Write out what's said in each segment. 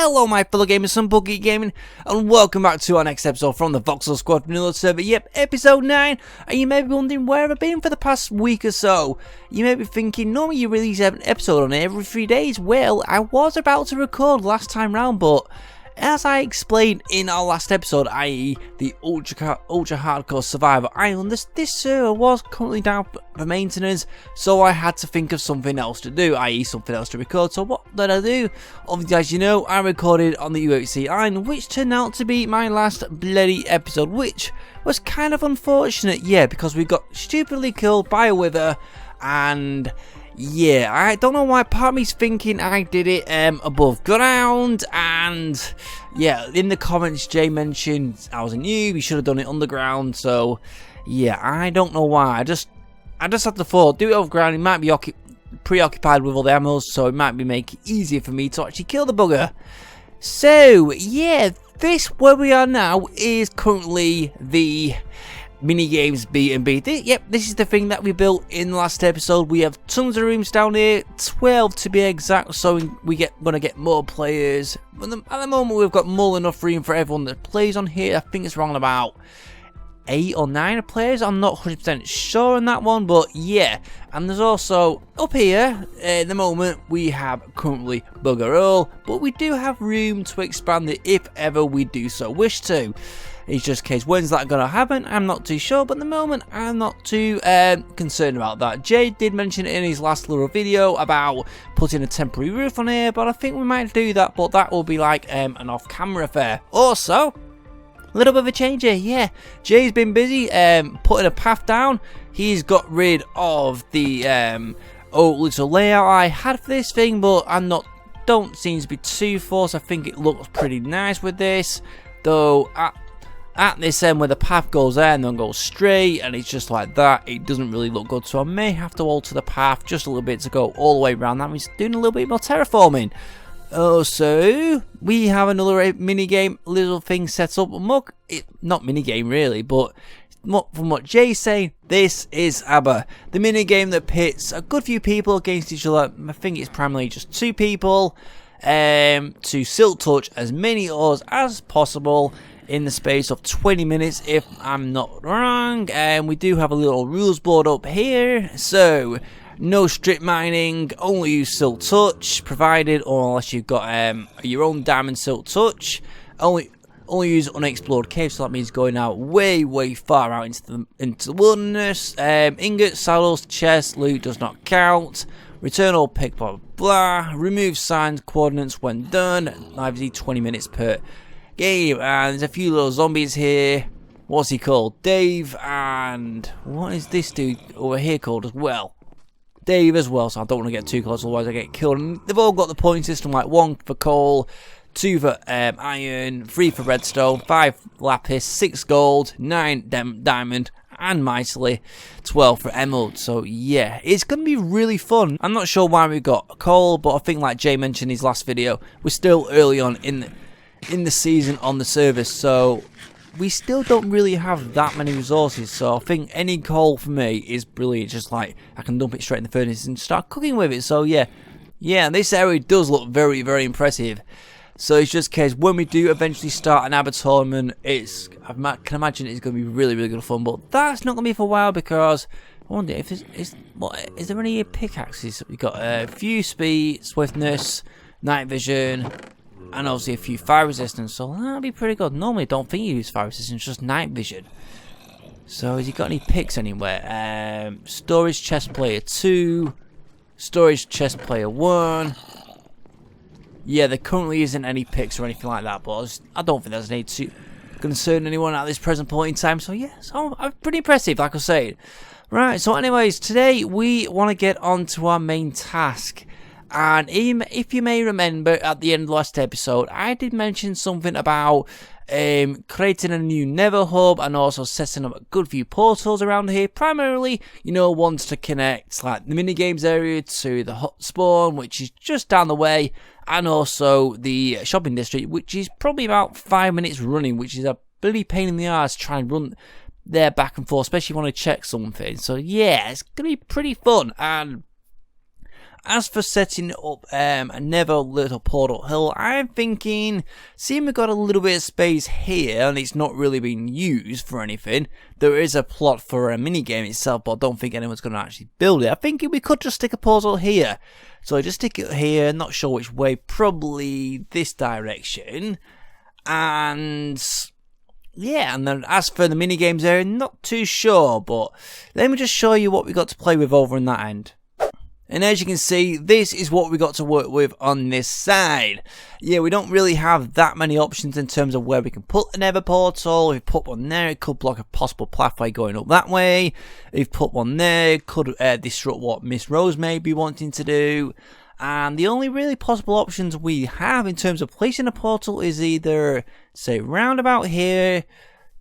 Hello my fellow gamers and Geek Gaming, and welcome back to our next episode from the Voxel Squad Vanilla Server. Yep, episode 9, and you may be wondering where I've been for the past week or so. You may be thinking, normally you release an episode on every 3 days. Well, I was about to record last time round, but as I explained in our last episode, i.e. the ultra hardcore survivor island, this server was currently down for maintenance, so I had to think of something else to do, i.e. something else to record. So what did I do? Obviously, as you know, I recorded on the UHC island, which turned out to be my last bloody episode, which was kind of unfortunate, yeah, because we got stupidly killed by a wither, and yeah, I don't know why part of me's thinking I did it above ground, and yeah, in the comments Jay mentioned I was a noob, he should have done it underground, so yeah, I don't know why, I just had the thought, do it above ground, it might be preoccupied with all the ammo, so it might be make it easier for me to actually kill the bugger. So yeah, this where we are now is currently the minigames B&B. Yep, this is the thing that we built in the last episode. We have tons of rooms down here, 12 to be exact, so we're gonna get more players. At the moment we've got more than enough room for everyone that plays on here. I think it's around about 8 or 9 players. I'm not 100% sure on that one, but yeah. And there's also up here at the moment we have currently bugger all, but we do have room to expand it if ever we do so wish to. It's just a case, when's that going to happen? I'm not too sure, but at the moment I'm not too concerned about that. Jay did mention in his last little video about putting a temporary roof on here, but I think we might do that, but that will be like an off-camera affair. Also, a little bit of a change here, yeah. Jay's been busy putting a path down. He's got rid of the old little layout I had for this thing, but don't seem to be too forced. I think it looks pretty nice with this, though. At this end where the path goes there and then goes straight, and it's just like that, it doesn't really look good, so I may have to alter the path just a little bit to go all the way around. That means doing a little bit more terraforming. Also, we have another mini game little thing set up. Not mini game really, but from what Jay's saying, this is ABBA, the mini game that pits a good few people against each other. I think it's primarily just 2 people to silk touch as many ores as possible in the space of 20 minutes if I'm not wrong. And we do have a little rules board up here, so no strip mining, only use silk touch provided, or unless you've got your own diamond silk touch, only use unexplored caves, so that means going out way far out into the wilderness. Ingots, saddles, chests, loot does not count. Return all pick, blah blah blah. Remove signs coordinates when done. Obviously 20 minutes per game. And there's a few little zombies here. What's he called? Dave. And what is this dude over here called as well? Dave as well, so I don't want to get too close, otherwise I get killed. And they've all got the point system, like 1 for coal, 2 for iron, 3 for redstone, 5 lapis, 6 gold, 9 diamond, and mightily 12 for emerald. So yeah, it's going to be really fun. I'm not sure why we got coal, but I think like Jay mentioned in his last video, we're still early on in the season on the service, so we still don't really have that many resources. So I think any coal for me is brilliant. Just like I can dump it straight in the furnace and start cooking with it. So yeah, this area does look very impressive. So it's just a case, when we do eventually start an ABBA tournament, I can imagine it's going to be really good fun. But that's not going to be for a while, because I wonder if is there any pickaxes? We've got a few speed, swiftness, night vision, and obviously a few fire resistance, so that'll be pretty good. Normally I don't think you use fire resistance, just night vision. So has he got any picks anywhere? Storage chest player 2, storage chest player 1. Yeah, there currently isn't any picks or anything like that, but I don't think there's any to concern anyone at this present point in time. So yeah, so pretty impressive, like I was saying. Right, so anyways, today we want to get on to our main task. And if you may remember, at the end of the last episode, I did mention something about creating a new Nether hub and also setting up a good few portals around here. Primarily, ones to connect like the minigames area to the hot spawn, which is just down the way, and also the shopping district, which is probably about 5 minutes running, which is a bloody pain in the arse to try and run there back and forth, especially if you want to check something. So yeah, it's going to be pretty fun. And as for setting up another little portal hill, I'm thinking, seeing we've got a little bit of space here and it's not really being used for anything, there is a plot for a mini game itself, but I don't think anyone's going to actually build it. I think we could just stick a portal here. So I just stick it here, not sure which way, probably this direction. And yeah, and then as for the mini games area, not too sure, but let me just show you what we got to play with over in that end. And as you can see, this is what we got to work with on this side. Yeah, we don't really have that many options in terms of where we can put an Nether portal. If we put one there, it could block a possible pathway going up that way. If we put one there, it could disrupt what Miss Rose may be wanting to do. And the only really possible options we have in terms of placing a portal is either, say, round about here,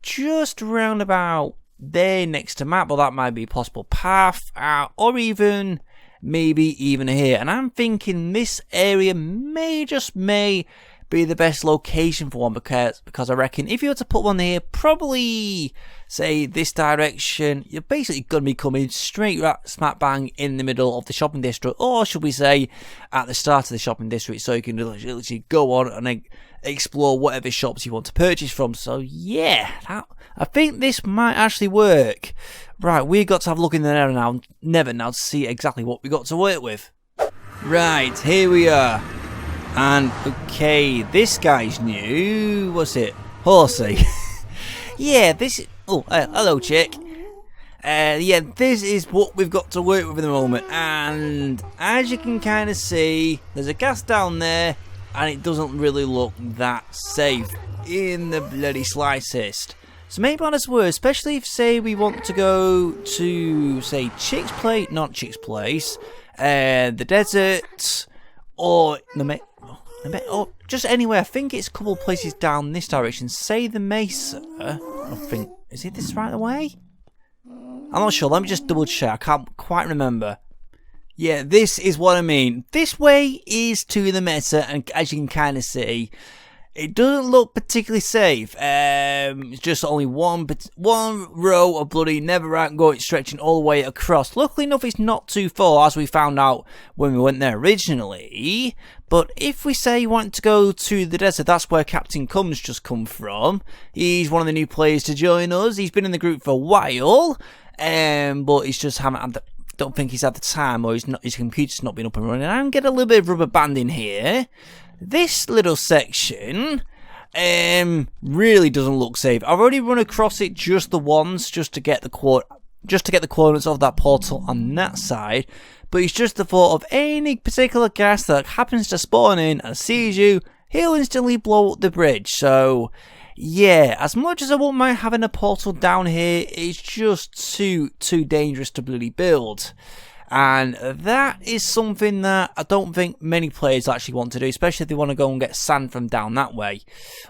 just round about there next to map, but that might be a possible path, or even maybe even here. And I'm thinking this area may be the best location for one, because I reckon if you were to put one here, probably say this direction, you're basically going to be coming straight smack bang in the middle of the shopping district, or should we say at the start of the shopping district, so you can literally go on and explore whatever shops you want to purchase from. So yeah, I think this might actually work. Right, we've got to have a look in the Nether now to see exactly what we got to work with. Right, here we are. And okay, this guy's new. What's it? Horsey. Yeah, this is... Oh, hello, chick. Yeah, this is what we've got to work with at the moment. And as you can kind of see, there's a gas down there, and it doesn't really look that safe in the bloody slightest. So maybe on its word, especially if, say, we want to go to, say, Chick's Place, not Chick's Place, the desert, or or just anywhere. I think it's a couple of places down this direction. Say the Mesa. I think, is it this right way? I'm not sure. Let me just double check. I can't quite remember. Yeah, this is what I mean. This way is to the Mesa, and as you can kind of see, it doesn't look particularly safe. It's just only one row of bloody netherrack going stretching all the way across. Luckily enough, it's not too far, as we found out when we went there originally. But if we say you want to go to the desert, that's where Captain Cum's just come from. He's one of the new players to join us. He's been in the group for a while, but he's just don't think he's had the time, or his computer's not been up and running. I'm getting a little bit of rubber banding here. This little section really doesn't look safe. I've already run across it just the once, just to get the coordinates of that portal on that side. But it's just the thought of any particular gas that happens to spawn in and sees you, he'll instantly blow up the bridge. So yeah, as much as I wouldn't mind having a portal down here, it's just too dangerous to bloody build. And that is something that I don't think many players actually want to do, especially if they want to go and get sand from down that way,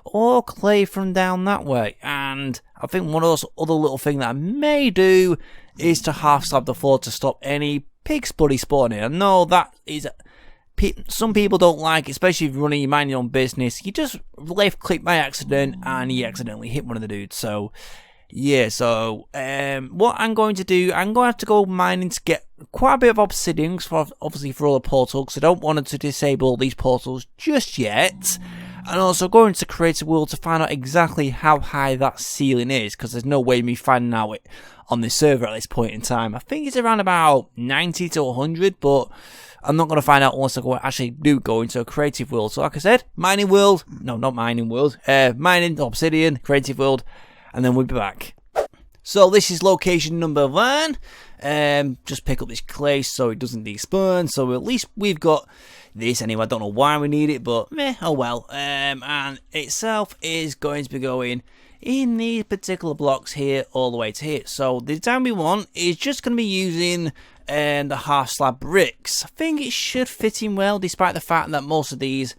or clay from down that way. And I think one of those other little things that I may do is to half slab the floor to stop any pigs bloody spawning. I know that is... some people don't like it, especially if you're running your mind your own business. You just left click by accident and you accidentally hit one of the dudes. So yeah, so what I'm going to do, I'm going to have to go mining to get quite a bit of obsidian, obviously for all the portals, because I don't want to disable these portals just yet. And also going to Creative World to find out exactly how high that ceiling is, because there's no way of me finding out it on this server at this point in time. I think it's around about 90 to 100, but I'm not going to find out unless I actually do go into a Creative World. So like I said, Mining World, no, not Mining World, Mining, Obsidian, Creative World, and then we'll be back. So this is location number 1. Just pick up this clay so it doesn't despawn. So at least we've got this anyway. I don't know why we need it, but oh well. And itself is going to be going in these particular blocks here all the way to here. So the design we want is just going to be using the half slab bricks. I think it should fit in well, despite the fact that most of these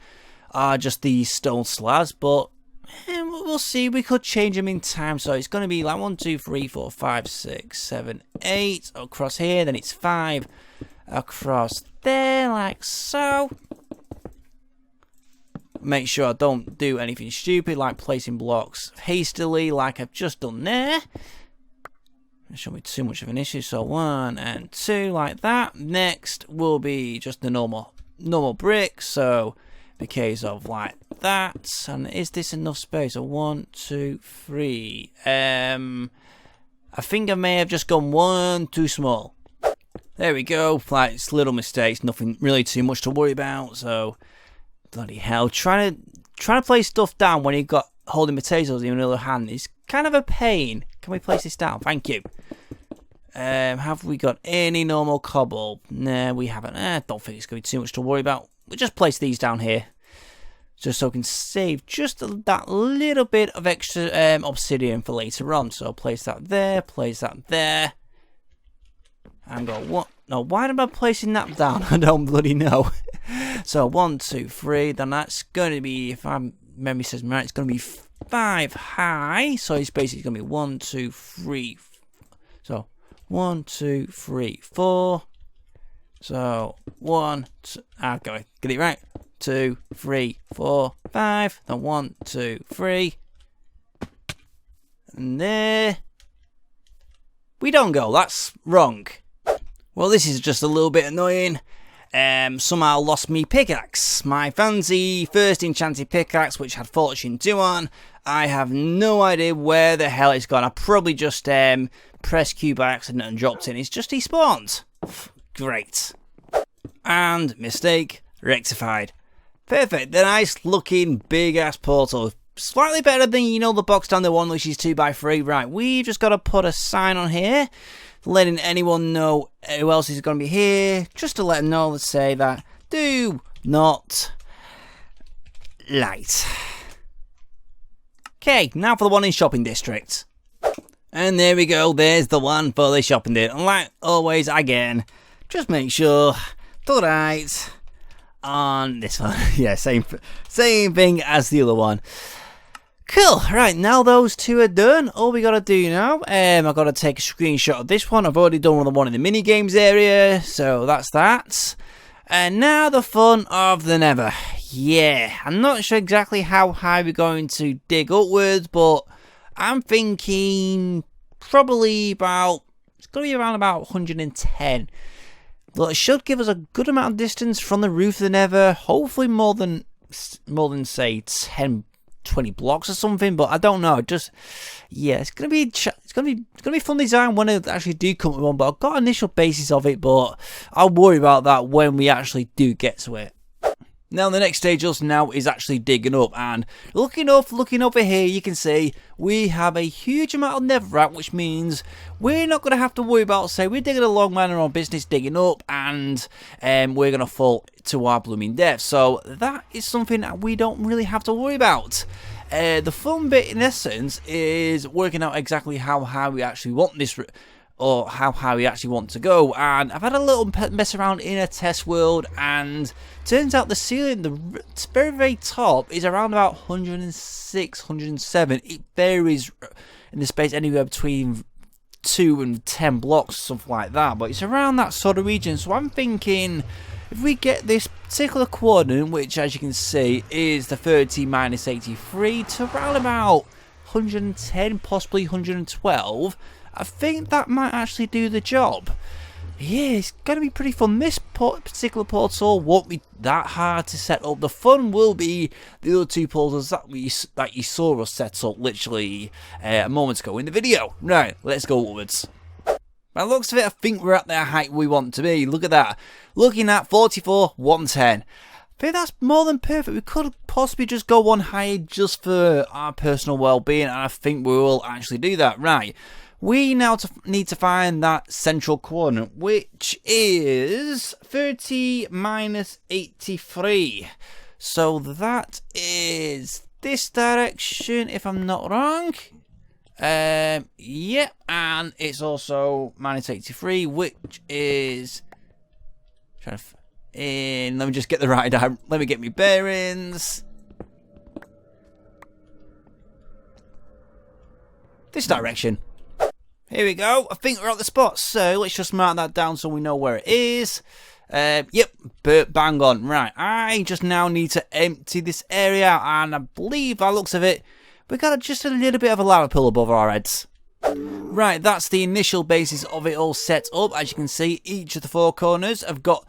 are just these stone slabs, but we'll see. We could change them in time. So it's going to be like 1, 2, 3, 4, 5, 6, 7, 8 across here. Then it's 5 across there, like so. Make sure I don't do anything stupid like placing blocks hastily like I've just done there. It shouldn't be too much of an issue. So 1 and 2 like that. Next will be just the normal brick. So the case of like that. And is this enough space? So 1, 2, 3. I think I may have just gone 1 too small. There we go. Like, it's little mistakes, nothing really too much to worry about. So bloody hell, trying to place stuff down when you've got holding potatoes in your other hand is kind of a pain. Can we place this down? Thank you. Have we got any normal cobble? No, we haven't. I don't think it's going to be too much to worry about. We'll just place these down here, just so we can save just that little bit of extra obsidian for later on. So place that there, place that there. And go, what? No, why am I placing that down? I don't bloody know. So 1, 2, 3. Then that's going to be, if my memory says right, it's going to be 5 high. So it's basically going to be 1, 2, 3. So 1, 2, 3, 4. So 1, 2, get it right. 2, 3, 4, 5. Then 1, 2, 3. And there. We don't go. That's wrong. Well, this is just a little bit annoying. Somehow lost me pickaxe. My fancy first enchanted pickaxe, which had Fortune 2 on. I have no idea where the hell it's gone. I probably just pressed Q by accident and dropped it. It's just despawned. Great. And mistake rectified. Perfect. The nice looking big ass portal. Slightly better than, you know, the box down the one which is 2x3. Right, we've just got to put a sign on here, letting anyone know who else is going to be here, just to let them know, let's say that, do not light. Okay, now for the one in shopping district. And there we go, there's the one for the shopping district. And like always, again, just make sure to write on this one. Yeah, same thing as the other one. Cool, right, now those two are done, all we gotta do now, I've gotta take a screenshot of this one. I've already done the one in the mini games area, so that's that. And now the fun of the Nether. Yeah, I'm not sure exactly how high we're going to dig upwards, but I'm thinking probably about, it's gonna be around about 110. Well, it should give us a good amount of distance from the roof of the Nether, hopefully more than say 10, 20 blocks or something, but I don't know. Just, yeah, it's gonna be fun design when I actually do come with one. But I've got initial basis of it, but I'll worry about that when we actually do get to it. Now the next stage us now is actually digging up, and looking over here, you can see we have a huge amount of netherrack, which means we're not going to have to worry about, say, we're digging along, minding our own business, digging up, and we're going to fall to our blooming death. So that is something that we don't really have to worry about. The fun bit, in essence, is working out exactly how high we actually want this, or how high we actually want to go. And I've had a little mess around in a test world, and turns out the ceiling, the very, very top, is around about 106, 107. It varies in the space anywhere between 2 and 10 blocks, something like that, but it's around that sort of region. So I'm thinking, if we get this particular coordinate, which as you can see is the 30 minus 83, to around about 110, possibly 112, I think that might actually do the job. Yeah, it's going to be pretty fun. This particular portal won't be that hard to set up. The fun will be the other two portals that you saw us set up literally a moment ago in the video. Right, let's go upwards. By the looks of it, I think we're at the height we want to be. Look at that. Looking at 44, 110. I think that's more than perfect. We could possibly just go one higher just for our personal well-being, and I think we will actually do that. Right. We now need to find that central coordinate, which is 30 minus 83. So that is this direction, if I'm not wrong. Yeah, and it's also minus 83, which is... let me just get the right... let me get my bearings. This direction. Here we go. I think we're at the spot, so let's just mark that down so we know where it is. Yep, bang on. Right, I just now need to empty this area, and I believe, by the looks of it, we got just a little bit of a lava pool above our heads. Right, that's the initial basis of it all set up. As you can see, each of the 4 corners have got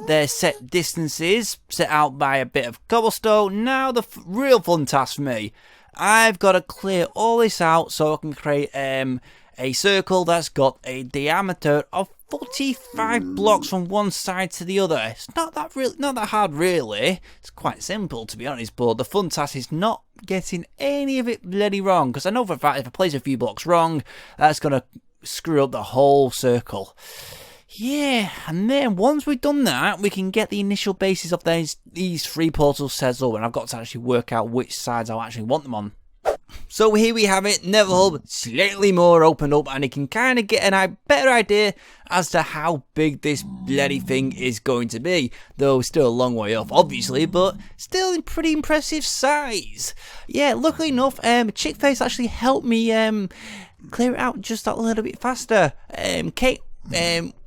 their set distances set out by a bit of cobblestone. Now the real fun task for me, I've got to clear all this out so I can create a circle that's got a diameter of 45 blocks from one side to the other. It's not that hard really. It's quite simple to be honest, but the fun task is not getting any of it bloody wrong, because I know for a fact if I place a few blocks wrong, that's gonna screw up the whole circle. Yeah, and then once we've done that, we can get the initial basis of these 3 portals set up, and I've got to actually work out which sides I actually want them on. So here we have it, Nether Hub slightly more opened up, and you can kind of get a better idea as to how big this bloody thing is going to be. Though still a long way off, obviously, but still in pretty impressive size. Yeah, luckily enough, Chickface actually helped me clear it out just that little bit faster. Kate,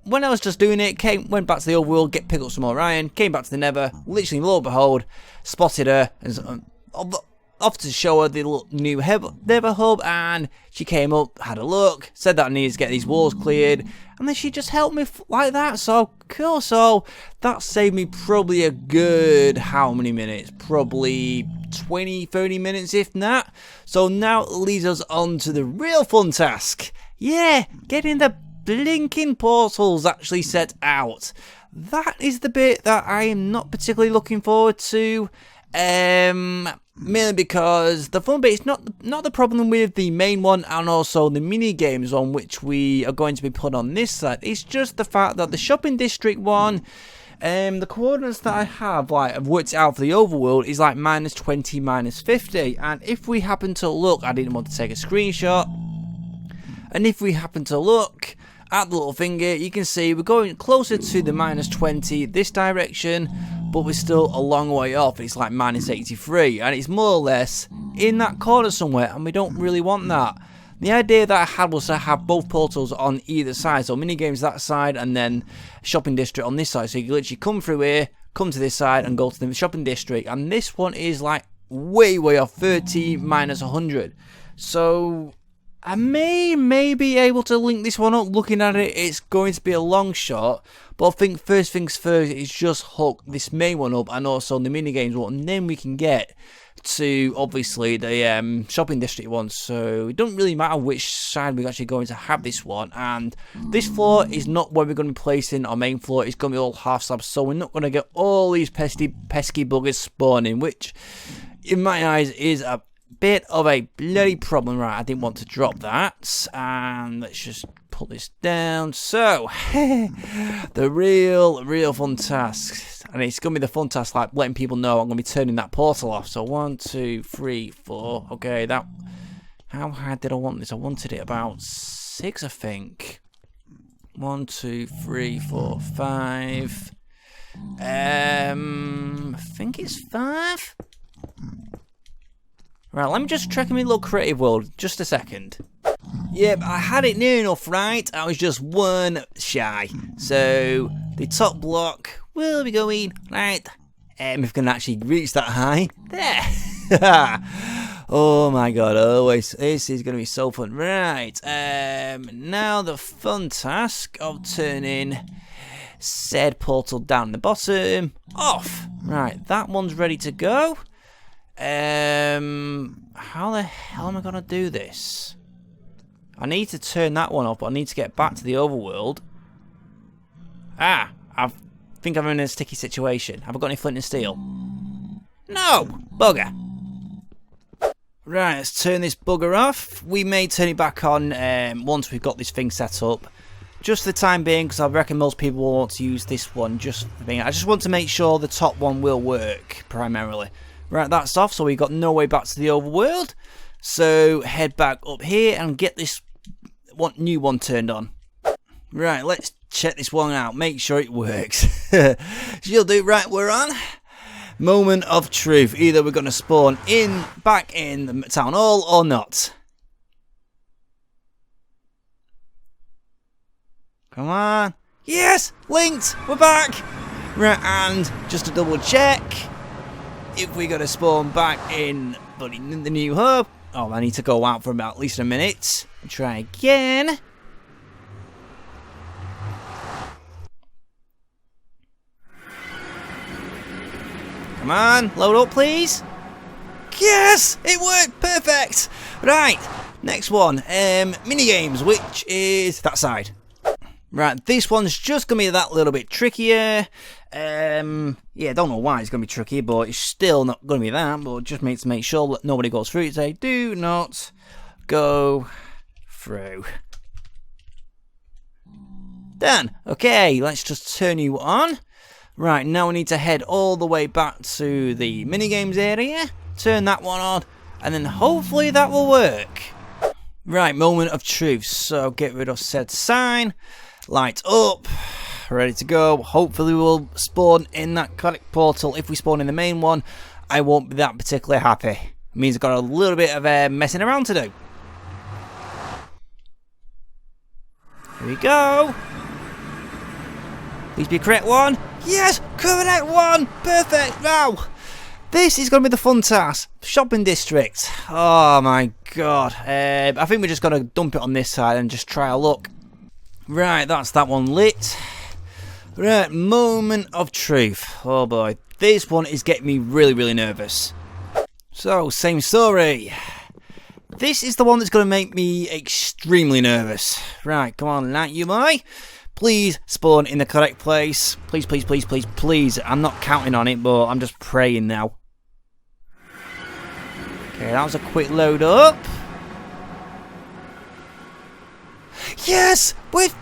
when I was just doing it, Kate went back to the overworld, pick up some more iron, came back to the Nether, literally lo and behold, spotted her, and off to show her the little new Nether hub, and she came up, had a look, said that I needed to get these walls cleared, and then she just helped me like that. So cool. So that saved me probably a good, how many minutes? Probably 20-30 minutes if not. So now it leads us on to the real fun task. Yeah, getting the blinking portals actually set out. That is the bit that I am not particularly looking forward to. Mainly because the fun bit is not the problem with the main one, and also the mini games on which we are going to be put on this side. It's just the fact that the shopping district one, the coordinates that I have, like I've worked out for the overworld, is like -20, -50. And if we happen to look, I didn't want to take a screenshot. And if we happen to look at the little finger, you can see we're going closer to the -20 this direction, but we're still a long way off. It's like -83, and it's more or less in that corner somewhere, and we don't really want that. The idea that I had was to have both portals on either side, so minigames that side and then shopping district on this side, so you can literally come through here, come to this side and go to the shopping district, and this one is like way off, 30 -100. So I may be able to link this one up. Looking at it, it's going to be a long shot, but I think first things first is just hook this main one up and also the minigames one, and then we can get to obviously the shopping district one. So it doesn't really matter which side we're actually going to have this one, and this floor is not where we're going to be placing our main floor. It's going to be all half slabs, so we're not going to get all these pesky buggers spawning, which in my eyes is a bit of a bloody problem. Right, I didn't want to drop that, and let's just put this down. So the real fun task, and it's gonna be the fun task like letting people know I'm gonna be turning that portal off. So 1 2 3 4. Okay, that, how high did I want this? I wanted it about 6, I think. 1 2 3 4 5. I think it's 5. Right, let me just check in my little creative world, just a second. Yep, I had it near enough right, I was just 1 shy. So, the top block will be going, right, if we can actually reach that high, there. Oh my god, always, this is going to be so fun. Right, now the fun task of turning said portal down the bottom off. Right, that one's ready to go. How the hell am I gonna do this? I need to turn that one off, but I need to get back to the overworld. I think I'm in a sticky situation. Have I got any flint and steel? No! Bugger! Right, let's turn this bugger off. We may turn it back on once we've got this thing set up. Just for the time being, because I reckon most people will want to use this one. I just want to make sure the top one will work, primarily. Right, that's off, so we got no way back to the overworld. So head back up here and get this new one turned on. Right, let's check this one out, make sure it works. She'll do. Right, we're on. Moment of truth. Either we're going to spawn back in the town hall or not. Come on. Yes, linked. We're back. Right, and just to double check, if we're going to spawn back in the new hub, Oh, I need to go out for about at least a minute. Try again. Come on, load up, please. Yes, it worked, perfect. Right, next one, mini games, which is that side. Right, this one's just gonna be that little bit trickier. Yeah, I don't know why it's gonna be tricky, but it's still not gonna be that. But just to make sure that nobody goes through it. Say, do not go through. Done. Okay, let's just turn you on. Right, now we need to head all the way back to the minigames area, turn that one on, and then hopefully that will work. Right, moment of truth. So get rid of said sign, light up, ready to go. Hopefully we'll spawn in that correct portal. If we spawn in the main one, I won't be that particularly happy. It means I've got a little bit of messing around to do. Here we go. Please be correct one. Yes, correct one. Perfect. Now, this is going to be the fun task. Shopping district. Oh my god. I think we're just going to dump it on this side and just try a look. Right, that's that one lit. Right, moment of truth. Oh boy. This one is getting me really, really nervous. So, same story. This is the one that's going to make me extremely nervous. Right, come on, night you boy. Please spawn in the correct place. Please, please, please, please, please. I'm not counting on it, but I'm just praying now. Okay, that was a quick load up. Yes! With...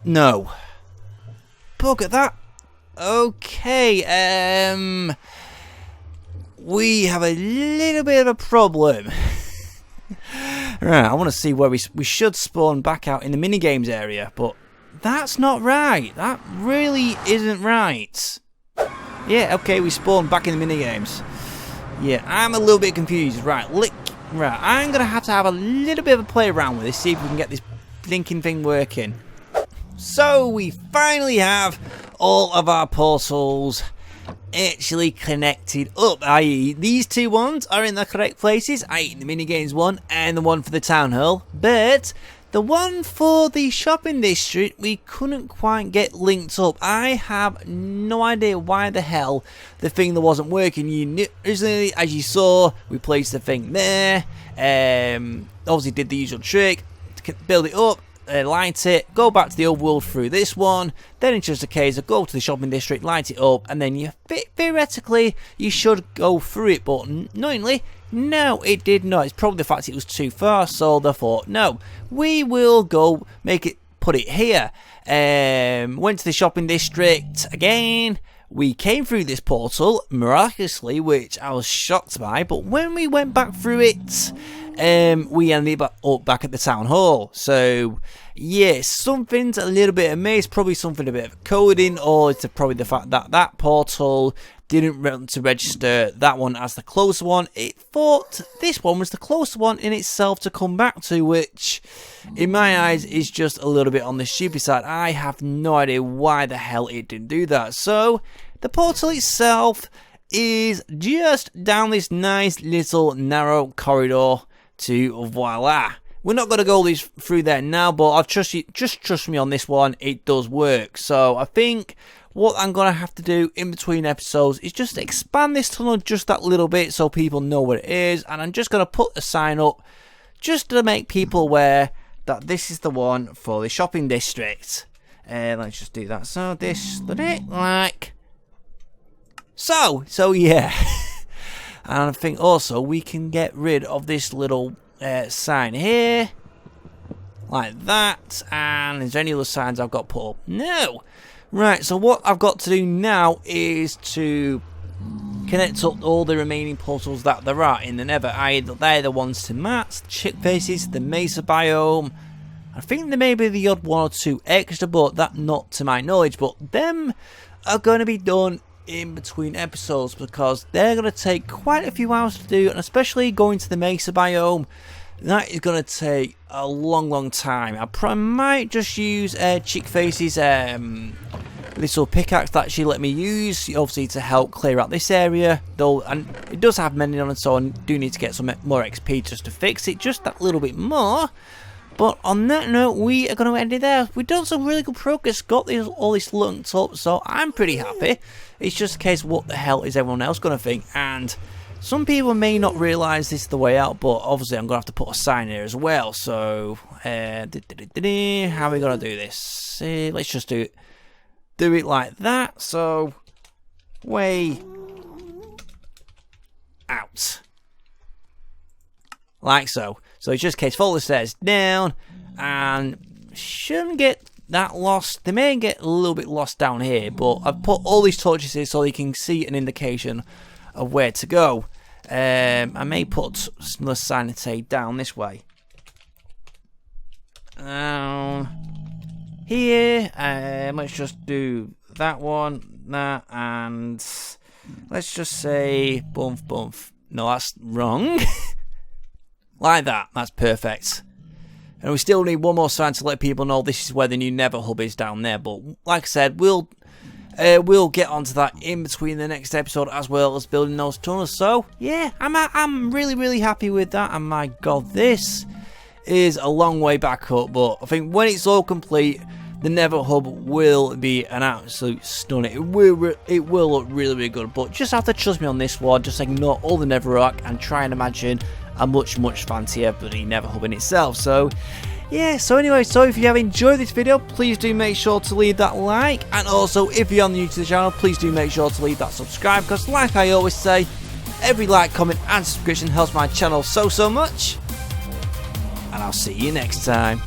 No. Look at that. Okay, we have a little bit of a problem. Right, I want to see where we should spawn back out in the minigames area, but that's not right. That really isn't right. Yeah, okay, we spawned back in the minigames. Yeah, I'm a little bit confused. Right, right, I'm going to have a little bit of a play around with this, see if we can get this blinking thing working. So, we finally have all of our portals actually connected up, i.e. these two ones are in the correct places, i.e. the minigames one and the one for the town hall, but the one for the shopping district we couldn't quite get linked up. I have no idea why the hell the thing that wasn't working. Originally, as you saw, we placed the thing there, obviously did the usual trick, build it up, light it, go back to the old world through this one, then it's just a case of go to the shopping district, light it up, and then you theoretically you should go through it, but knowingly, no, it did not. It's probably the fact it was too far, so they thought, no, we will go put it here. Went to the shopping district again. We came through this portal miraculously, which I was shocked by, but when we went back through it, we ended up back at the town hall. So yeah, something's a little bit amiss, probably something a bit of coding, or it's probably the fact that that portal didn't want to register that one as the closer one. It thought this one was the closer one in itself to come back to, which in my eyes is just a little bit on the stupid side. I have no idea why the hell it didn't do that. So the portal itself is just down this nice little narrow corridor to voila. We're not going to go through there now, but I'll trust you. Just trust me on this one. It does work. So I think what I'm going to have to do in between episodes is just expand this tunnel just that little bit so people know what it is. And I'm just going to put a sign up just to make people aware that this is the one for the shopping district. Let's just do that. So this, like so yeah. And I think also we can get rid of this little sign here, like that. And is there any other signs I've got put up? No. Right, so what I've got to do now is to connect up all the remaining portals that there are in the Nether. They're the ones to Mats, Chick Faces, the Mesa biome. I think there may be the odd one or two extra, but that not to my knowledge. But them are going to be done in between episodes because they're going to take quite a few hours to do, and especially going to the Mesa biome, that is going to take a long time. I might just use Chick Face's this little pickaxe that she let me use, obviously to help clear out this area, though, and it does have mending on and so on. Do need to get some more XP just to fix it, just that little bit more. But on that note, we are going to end it there. We've done some really good progress, got all this lunked up, so I'm pretty happy. It's just a case of what the hell is everyone else going to think, and some people may not realise this is the way out, but obviously I'm going to have to put a sign here as well. So, how are we going to do this? Let's just do it like that. So, way out. Like so. So it's just a case, follow the stairs down, and shouldn't get that lost. They may get a little bit lost down here, but I've put all these torches here so you can see an indication of where to go. I may put another sign and say down this way. Here, let's just do that one, that, and let's just say bump, bump. No, that's wrong. Like that, that's perfect. And we still need one more sign to let people know this is where the new Nether hub is down there. But like I said, we'll get onto that in between the next episode, as well as building those tunnels. So yeah, I'm really happy with that. And my God, this is a long way back up. But I think when it's all complete, the Nether hub will be an absolute stunner. It will look really good. But just have to trust me on this one. Just ignore all the Nether rock and try and imagine a much fancier bloody Nether hub in itself. So yeah, so anyway, so if you have enjoyed this video, please do make sure to leave that like, and also if you're new to the channel, please do make sure to leave that subscribe, because like I always say, every like, comment and subscription helps my channel so much. And I'll see you next time.